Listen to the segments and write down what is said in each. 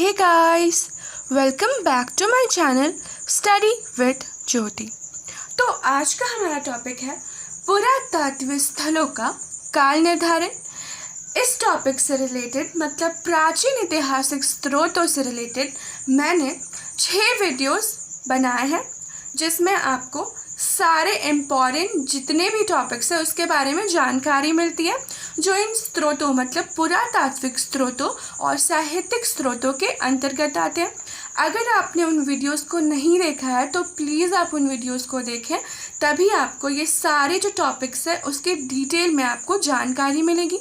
Hey guys, welcome back to my channel study with Jyoti. तो आज का हमारा टॉपिक है पुरातात्विक स्थलों का काल निर्धारण। इस टॉपिक से रिलेटेड मतलब प्राचीन ऐतिहासिक स्रोतों से रिलेटेड मैंने 6 वीडियोस बनाए हैं जिसमें आपको सारे इम्पॉर्टेंट जितने भी टॉपिक्स हैं उसके बारे में जानकारी मिलती है जो इन स्रोतों मतलब पुरातात्विक स्रोतों और साहित्यिक स्रोतों के अंतर्गत आते हैं। अगर आपने उन वीडियोस को नहीं देखा है तो प्लीज़ आप उन वीडियोस को देखें, तभी आपको ये सारे जो टॉपिक्स हैं उसके डिटेल में आपको जानकारी मिलेगी।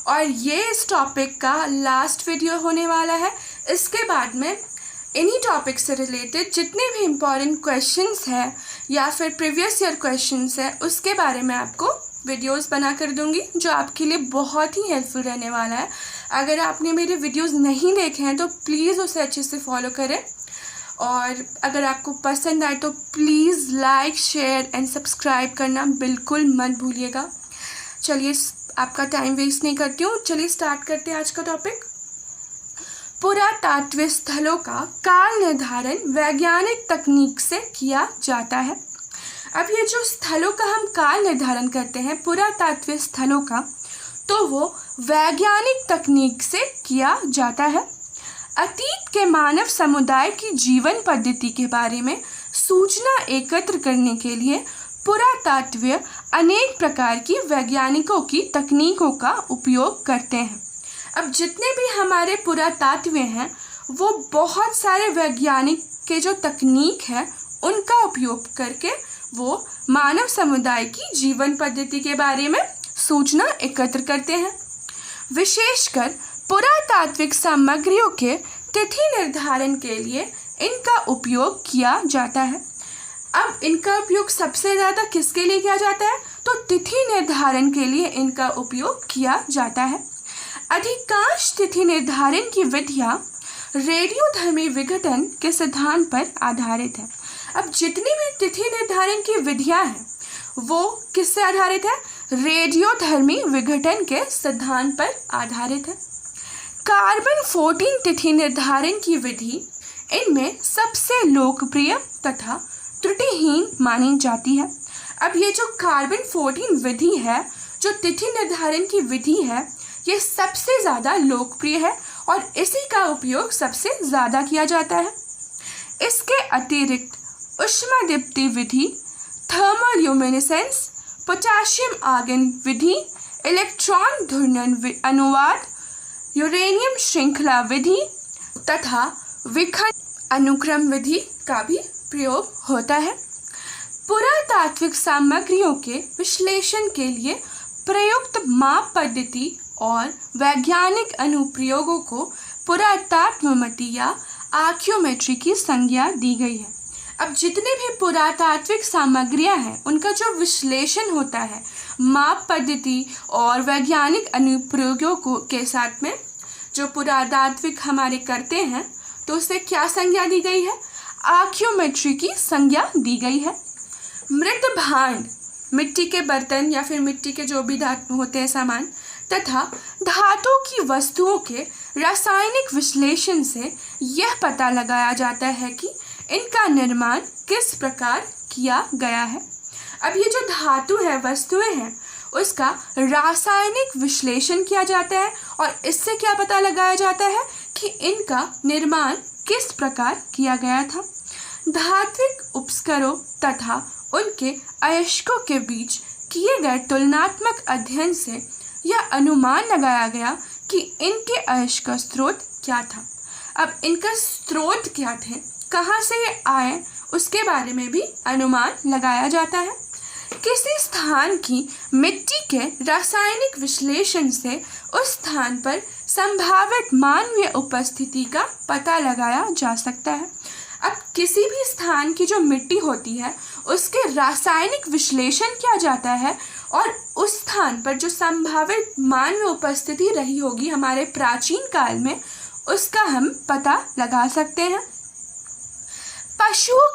और ये इस टॉपिक का लास्ट वीडियो होने वाला है। इसके बाद में इन्हीं टॉपिक से रिलेटेड जितने भी इम्पॉर्टेंट क्वेश्चंस हैं या फिर प्रीवियस ईयर क्वेश्चंस हैं उसके बारे में आपको वीडियोस बना कर दूंगी जो आपके लिए बहुत ही हेल्पफुल रहने वाला है। अगर आपने मेरे वीडियोस नहीं देखे हैं तो प्लीज़ उसे अच्छे से फॉलो करें, और अगर आपको पसंद आए तो please like share and subscribe करना बिल्कुल मत भूलिएगा। चलिए आपका टाइम वेस्ट नहीं करती हूँ, चलिए स्टार्ट करते हैं आज का टॉपिक। पुरातात्विक स्थलों का काल निर्धारण वैज्ञानिक तकनीक से किया जाता है। अब ये जो स्थलों का हम काल निर्धारण करते हैं पुरातात्विक स्थलों का, तो वो वैज्ञानिक तकनीक से किया जाता है। अतीत के मानव समुदाय की जीवन पद्धति के बारे में सूचना एकत्र करने के लिए पुरातात्विक अनेक प्रकार की वैज्ञानिकों की तकनीकों का उपयोग करते हैं। अब जितने भी हमारे पुरातात्विक हैं वो बहुत सारे वैज्ञानिक के जो तकनीक है उनका उपयोग करके वो मानव समुदाय की जीवन पद्धति के बारे में सूचना एकत्र करते हैं। विशेषकर पुरातात्विक सामग्रियों के तिथि निर्धारण के लिए इनका उपयोग किया जाता है। अब इनका उपयोग सबसे ज़्यादा किसके लिए किया जाता है? तो तिथि निर्धारण के लिए इनका उपयोग किया जाता है। अधिकांश तिथि निर्धारण की विधियाँ रेडियोधर्मी विघटन के सिद्धांत पर आधारित है। अब जितनी भी तिथि निर्धारण की विधियाँ हैं वो किससे आधारित है? रेडियोधर्मी विघटन के सिद्धांत पर आधारित है। कार्बन 14 तिथि निर्धारण की विधि इनमें सबसे लोकप्रिय तथा त्रुटिहीन मानी जाती है। अब ये जो कार्बन 14 विधि है, जो तिथि निर्धारण की विधि है, ये सबसे ज़्यादा लोकप्रिय है और इसी का उपयोग सबसे ज़्यादा किया जाता है। इसके अतिरिक्त ऊष्मादीप्ति विधि, थर्मोल्यूमिनेसेंस, पोटेशियम आगन विधि, इलेक्ट्रॉन घूर्णन अनुवाद, यूरेनियम श्रृंखला विधि तथा विखंड अनुक्रम विधि का भी प्रयोग होता है। पुरातात्विक सामग्रियों के विश्लेषण के लिए प्रयुक्त माप पद्धति और वैज्ञानिक अनुप्रयोगों को पुरातात्वमति या आर्कियोमेट्री की संज्ञा दी गई है। अब जितने भी पुरातात्विक सामग्रियां हैं उनका जो विश्लेषण होता है माप पद्धति और वैज्ञानिक अनुप्रयोगों को के साथ में जो पुरातात्विक हमारे करते हैं तो उसे क्या संज्ञा दी गई है? आर्कियोमेट्री की संज्ञा दी गई है। मृत भांड, मिट्टी के बर्तन या फिर मिट्टी के जो भी धातु होते हैं सामान तथा धातु की वस्तुओं के रासायनिक विश्लेषण से यह पता लगाया जाता है कि इनका निर्माण किस प्रकार किया गया है। अब ये जो धातु है, वस्तुएं हैं, उसका रासायनिक विश्लेषण किया जाता है और इससे क्या पता लगाया जाता है कि इनका निर्माण किस प्रकार किया गया था। धात्विक उपस्करों तथा उनके अयस्कों के बीच किए गए तुलनात्मक अध्ययन से यह अनुमान लगाया गया कि इनके अयस्क का स्रोत क्या था। अब इनका स्रोत क्या थे, कहाँ से ये आए, उसके बारे में भी अनुमान लगाया जाता है। किसी स्थान की मिट्टी के रासायनिक विश्लेषण से उस स्थान पर संभावित मानवीय उपस्थिति का पता लगाया जा सकता है। अब किसी भी स्थान की जो मिट्टी होती है उसके रासायनिक विश्लेषण किया जाता है और उस स्थान पर जो संभावित मानवीय उपस्थिति रही होगी हमारे प्राचीन काल में उसका हम पता लगा सकते हैं। पशुओं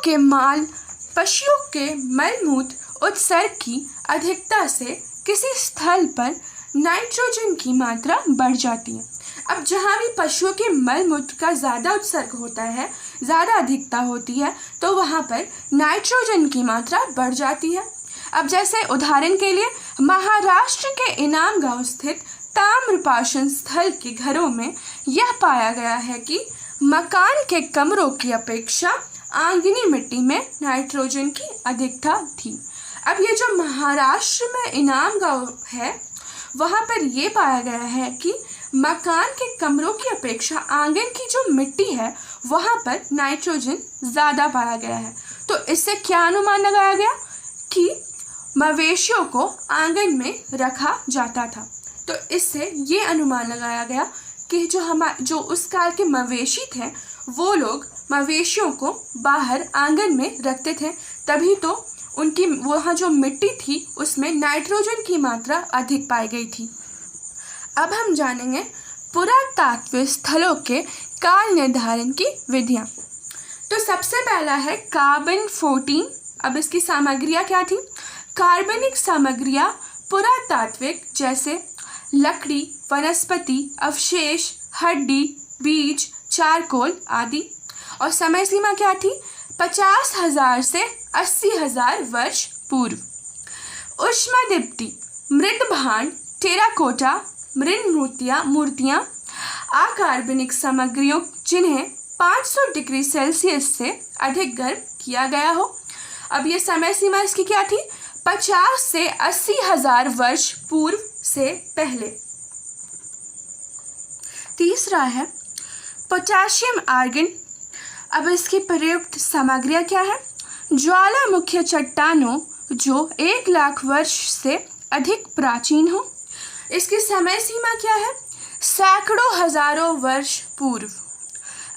के मलमूत्र उत्सर्ग की अधिकता से किसी स्थल पर नाइट्रोजन की मात्रा बढ़ जाती है। अब जहाँ भी पशुओं के मल मूत्र का ज़्यादा उत्सर्ग होता है, ज़्यादा अधिकता होती है, तो वहाँ पर नाइट्रोजन की मात्रा बढ़ जाती है। अब जैसे उदाहरण के लिए महाराष्ट्र के इनाम गांव स्थित ताम्रपाषण स्थल के घरों में यह पाया गया है कि मकान के कमरों की अपेक्षा आंगनी मिट्टी में नाइट्रोजन की अधिकता थी। अब ये जो महाराष्ट्र में इनाम गांव है, वहाँ पर ये पाया गया है कि मकान के कमरों की अपेक्षा आंगन की जो मिट्टी है वहाँ पर नाइट्रोजन ज़्यादा पाया गया है। तो इससे क्या अनुमान लगाया गया कि मवेशियों को आंगन में रखा जाता था। तो इससे ये अनुमान लगाया गया कि जो उस काल के मवेशी थे वो लोग मवेशियों को बाहर आंगन में रखते थे, तभी तो उनकी वहाँ जो मिट्टी थी उसमें नाइट्रोजन की मात्रा अधिक पाई गई थी। अब हम जानेंगे पुरातात्विक स्थलों के काल निर्धारण की विधियाँ। तो सबसे पहला है कार्बन 14। अब इसकी सामग्रियाँ क्या थी? कार्बनिक सामग्रियाँ पुरातात्विक जैसे लकड़ी, वनस्पति अवशेष, हड्डी, बीज, चारकोल आदि। और समय सीमा क्या थी? 50,000 से 80,000 वर्ष पूर्व। उष्मादीप्ति, मृद भांड, टेराकोटा, मृद मूर्तियाँ अकार्बनिक सामग्रियों जिन्हें 500 डिग्री सेल्सियस से अधिक गर्म किया गया हो। अब ये समय सीमा इसकी क्या थी? 50 से 80,000 वर्ष पूर्व से पहले। तीसरा है पोटेशियम आर्गन। अब इसकी प्रयुक्त सामग्रियाँ क्या है? ज्वालामुखी चट्टानों जो 1 लाख वर्ष से अधिक प्राचीन हो। इसकी समय सीमा क्या है? सैकड़ों हजारों वर्ष पूर्व।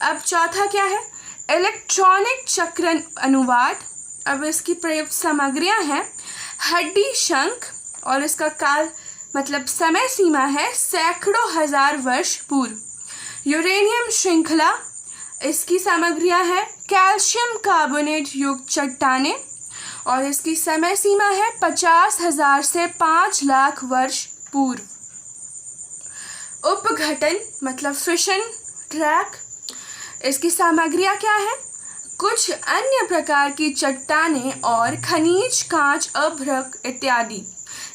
अब चौथा क्या है? इलेक्ट्रॉनिक चक्रण अनुवाद। अब इसकी प्रयुक्त सामग्रियाँ हैं हड्डी, शंख, और इसका काल मतलब समय सीमा है सैकड़ों हजार वर्ष पूर्व। यूरेनियम श्रृंखला, इसकी सामग्रियाँ है कैल्शियम कार्बोनेट युक्त चट्टानें, और इसकी समय सीमा है 50,000 से 5 लाख वर्ष पूर्व। उपघटन मतलब फिशन ट्रैक, इसकी सामग्रियाँ क्या है? कुछ अन्य प्रकार की चट्टानें और खनिज, कांच, अभ्रक इत्यादि।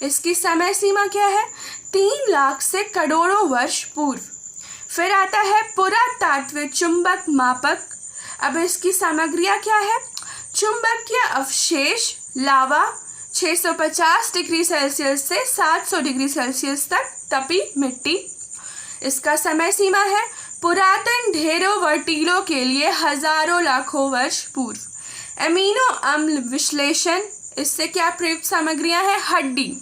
इसकी समय सीमा क्या है? 3 लाख से करोड़ों वर्ष पूर्व। फिर आता है पुरातात्विक चुंबक मापक। अब इसकी सामग्रियाँ क्या है? चुंबकीय अवशेष, लावा, 650 डिग्री सेल्सियस से 700 डिग्री सेल्सियस तक तपी मिट्टी। इसका समय सीमा है पुरातन ढेरों वर्टीलों के लिए हजारों लाखों वर्ष पूर्व। अमीनो अम्ल विश्लेषण, इससे क्या प्रयुक्त सामग्रियां हैं? हड्डी।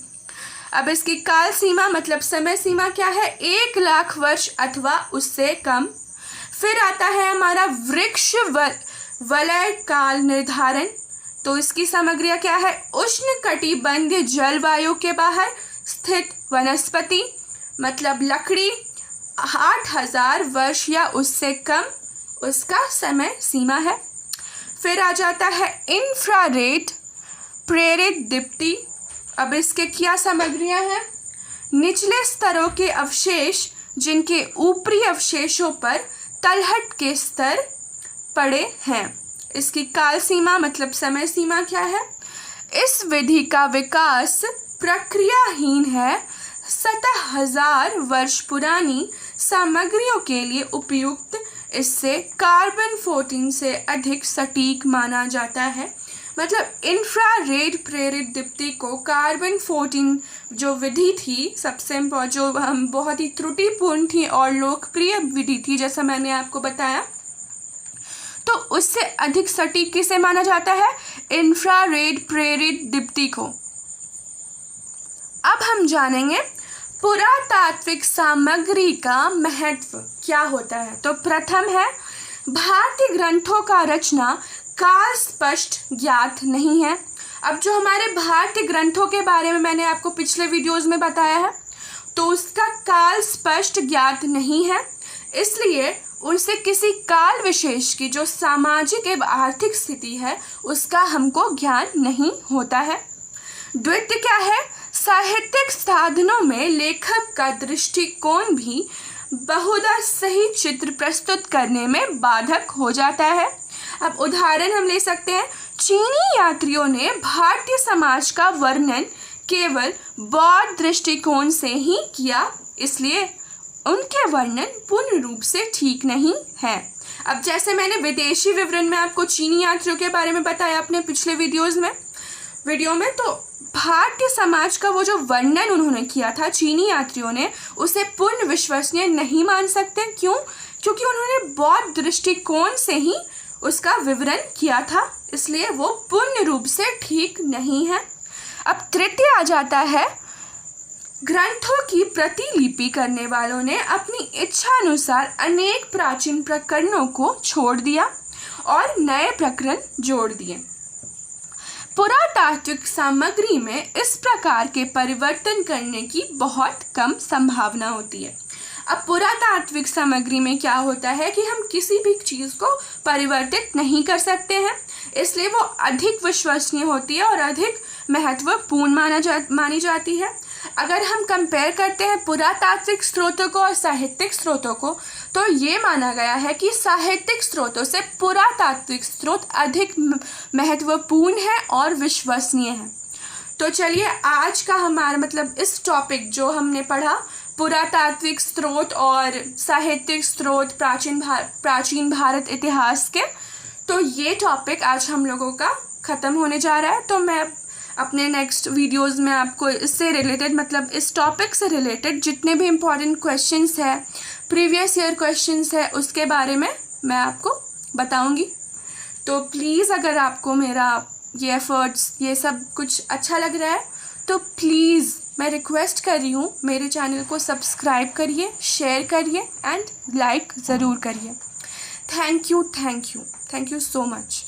अब इसकी काल सीमा मतलब समय सीमा क्या है? 1 लाख वर्ष अथवा उससे कम। फिर आता है हमारा वृक्ष वलय काल निर्धारण। तो इसकी सामग्रियां क्या है? उष्ण कटिबंधीय जलवायु के बाहर स्थित वनस्पति मतलब लकड़ी, 8,000 वर्ष या उससे कम उसका समय सीमा है। फिर आ जाता है इंफ्रारेड प्रेरित दीप्ति। अब इसके क्या सामग्रियां हैं? निचले स्तरों के अवशेष जिनके ऊपरी अवशेषों पर तलहट के स्तर पड़े हैं। इसकी काल सीमा मतलब समय सीमा क्या है? इस विधि का विकास प्रक्रियाहीन है। 70,000 वर्ष पुरानी सामग्रियों के लिए उपयुक्त, इससे कार्बन 14 से अधिक सटीक माना जाता है। मतलब इंफ्रारेड प्रेरित दीप्ति को कार्बन 14 जो विधि थी सबसे जो हम बहुत ही त्रुटिपूर्ण थी और लोकप्रिय विधि थी, जैसा मैंने आपको बताया, तो उससे अधिक सटीक किसे माना जाता है? इंफ्रारेड प्रेरित दीप्ति को। अब हम जानेंगे पुरातात्विक सामग्री का महत्व क्या होता है। तो प्रथम है भारतीय ग्रंथों का रचना काल स्पष्ट ज्ञात नहीं है। अब जो हमारे भारतीय ग्रंथों के बारे में मैंने आपको पिछले वीडियोस में बताया है, तो उसका काल स्पष्ट ज्ञात नहीं है, इसलिए उनसे किसी काल विशेष की जो सामाजिक एवं आर्थिक स्थिति है उसका हमको ज्ञान नहीं होता है। द्वितीय क्या है? साहित्यिक साधनों में लेखक का दृष्टिकोण भी बहुधा सही चित्र प्रस्तुत करने में बाधक हो जाता है। अब उदाहरण हम ले सकते हैं, चीनी यात्रियों ने भारतीय समाज का वर्णन केवल बौद्ध दृष्टिकोण से ही किया, इसलिए उनके वर्णन पूर्ण रूप से ठीक नहीं है। अब जैसे मैंने विदेशी विवरण में आपको चीनी यात्रियों के बारे में बताया अपने पिछले वीडियो में, तो भारतीय समाज का वो जो वर्णन उन्होंने किया था चीनी यात्रियों ने, उसे पूर्ण विश्वसनीय नहीं मान सकते। क्यों? क्योंकि उन्होंने बौद्ध दृष्टिकोण से ही उसका विवरण किया था, इसलिए वो पूर्ण रूप से ठीक नहीं है। अब तृतीय आ जाता है, ग्रंथों की प्रतिलिपि करने वालों ने अपनी इच्छा अनुसार अनेक प्राचीन प्रकरणों को छोड़ दिया और नए प्रकरण जोड़ दिए। पुरातात्विक सामग्री में इस प्रकार के परिवर्तन करने की बहुत कम संभावना होती है। अब पुरातात्विक सामग्री में क्या होता है कि हम किसी भी चीज़ को परिवर्तित नहीं कर सकते हैं, इसलिए वो अधिक विश्वसनीय होती है और अधिक महत्वपूर्ण मानी जाती है। अगर हम कंपेयर करते हैं पुरातात्विक स्रोतों को और साहित्यिक स्रोतों को, तो ये माना गया है कि साहित्यिक स्रोतों से पुरातात्विक स्रोत अधिक महत्वपूर्ण है और विश्वसनीय है। तो चलिए, आज का हमारा इस टॉपिक जो हमने पढ़ा, पुरातात्विक स्रोत और साहित्यिक स्रोत प्राचीन भारत इतिहास के, तो ये टॉपिक आज हम लोगों का ख़त्म होने जा रहा है। तो मैं अपने नेक्स्ट वीडियोस में आपको इससे रिलेटेड इस टॉपिक से रिलेटेड जितने भी इम्पॉर्टेंट क्वेश्चंस है, प्रीवियस ईयर क्वेश्चंस है, उसके बारे में मैं आपको बताऊंगी। तो प्लीज़ अगर आपको मेरा ये एफर्ट्स ये सब कुछ अच्छा लग रहा है, तो प्लीज़ मैं रिक्वेस्ट कर रही हूँ, मेरे चैनल को सब्सक्राइब करिए, शेयर करिए एंड लाइक ज़रूर करिए। Thank you so much.